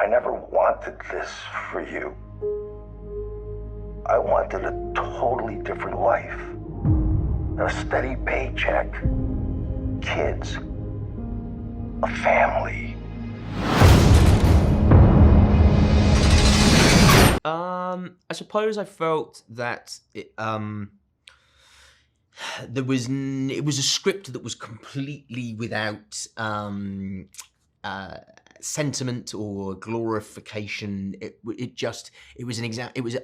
I never wanted this for you. I wanted a totally different life. A steady paycheck, kids, a family. I suppose I felt that it was a script that was completely without sentiment or glorification. It was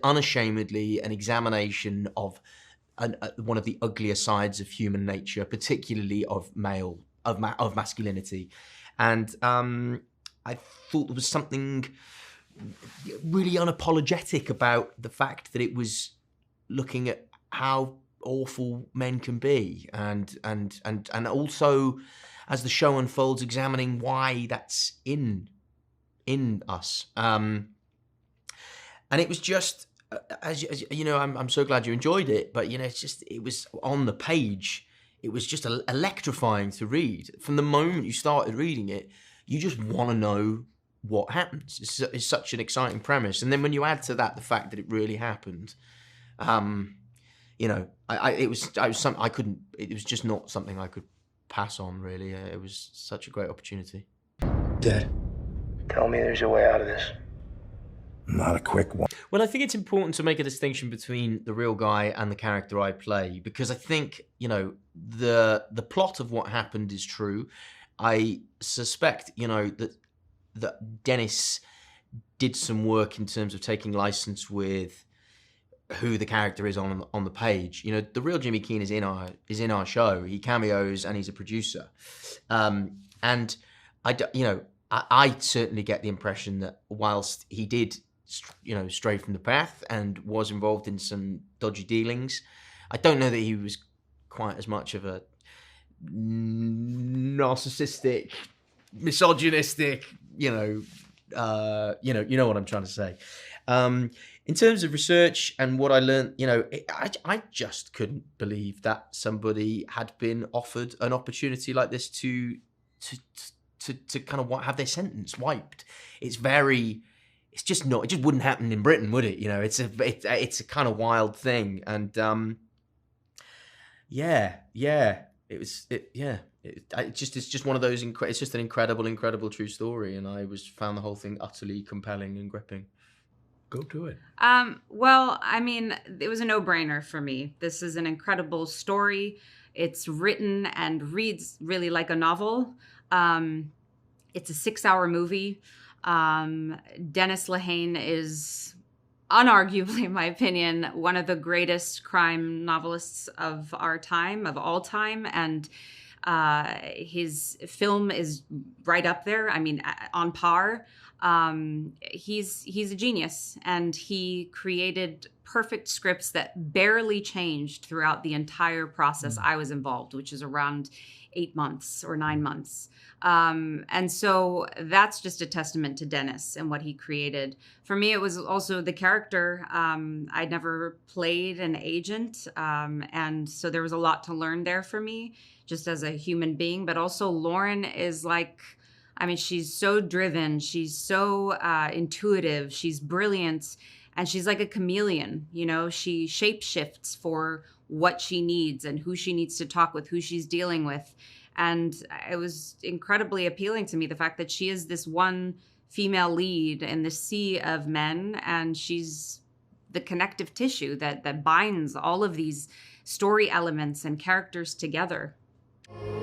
unashamedly an examination of one of the uglier sides of human nature, particularly of masculinity, and I thought there was something really unapologetic about the fact that it was looking at how awful men can be, and also, as the show unfolds, examining why that's in us. And it was just, as you know, I'm so glad you enjoyed it. But you know, it was on the page. It was just electrifying to read. From the moment you started reading it, you just want to know what happens. It's such an exciting premise, and then when you add to that the fact that it really happened, you know, it was just not something I could pass on, really. It was such a great opportunity. Dad, tell me there's a way out of this. Not a quick one. Well, I think it's important to make a distinction between the real guy and the character I play, because I think, you know, the plot of what happened is true. I suspect, you know, that Dennis did some work in terms of taking license with who the character is on the page. You know, the real Jimmy Keane is in our show. He cameos and he's a producer. And I certainly get the impression that whilst he did, you know, stray from the path and was involved in some dodgy dealings, I don't know that he was quite as much of a narcissistic, misogynistic, you know what I'm trying to say. In terms of research and what I learned, you know, I just couldn't believe that somebody had been offered an opportunity like this to kind of have their sentence wiped. It just wouldn't happen in Britain, would it? You know, it's a kind of wild thing, and it's just one of those. It's just an incredible true story, and I found the whole thing utterly compelling and gripping. Go to it. Well, I mean, it was a no-brainer for me. This is an incredible story. It's written and reads really like a novel. It's a 6-hour movie. Dennis Lehane is unarguably, in my opinion, one of the greatest crime novelists of our time, of all time. And his film is right up there. I mean, on par. He's a genius, and he created perfect scripts that barely changed throughout the entire process I was involved, which is around 8 months or 9 months. And so that's just a testament to Dennis and what he created. For me, it was also the character. I'd never played an agent. And so there was a lot to learn there for me, just as a human being. But also Lauren is like, I mean, she's so driven. She's so intuitive. She's brilliant. And she's like a chameleon. You know, she shapeshifts for what she needs and who she needs to talk with, who she's dealing with. And it was incredibly appealing to me, the fact that she is this one female lead in the sea of men, and she's the connective tissue that binds all of these story elements and characters together.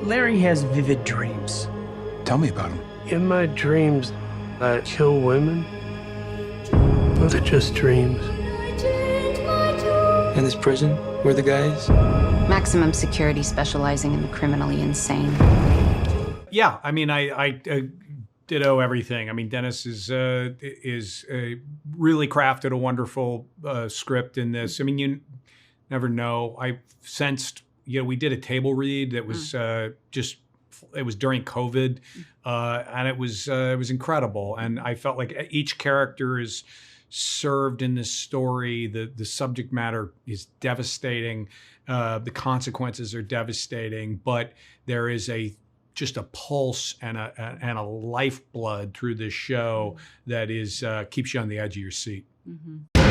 Larry has vivid dreams. Tell me about him. In my dreams, I kill women. Those are just dreams. In this prison, where the guys? Maximum security, specializing in the criminally insane. Yeah, I mean, I ditto everything. I mean, Dennis is really crafted a wonderful script in this. I mean, you never know. I sensed, you know, we did a table read that was it was during COVID, and it was incredible. And I felt like each character is served in this story. The subject matter is devastating. The consequences are devastating, but there is a just a pulse and a lifeblood through this show that is keeps you on the edge of your seat. Mm-hmm.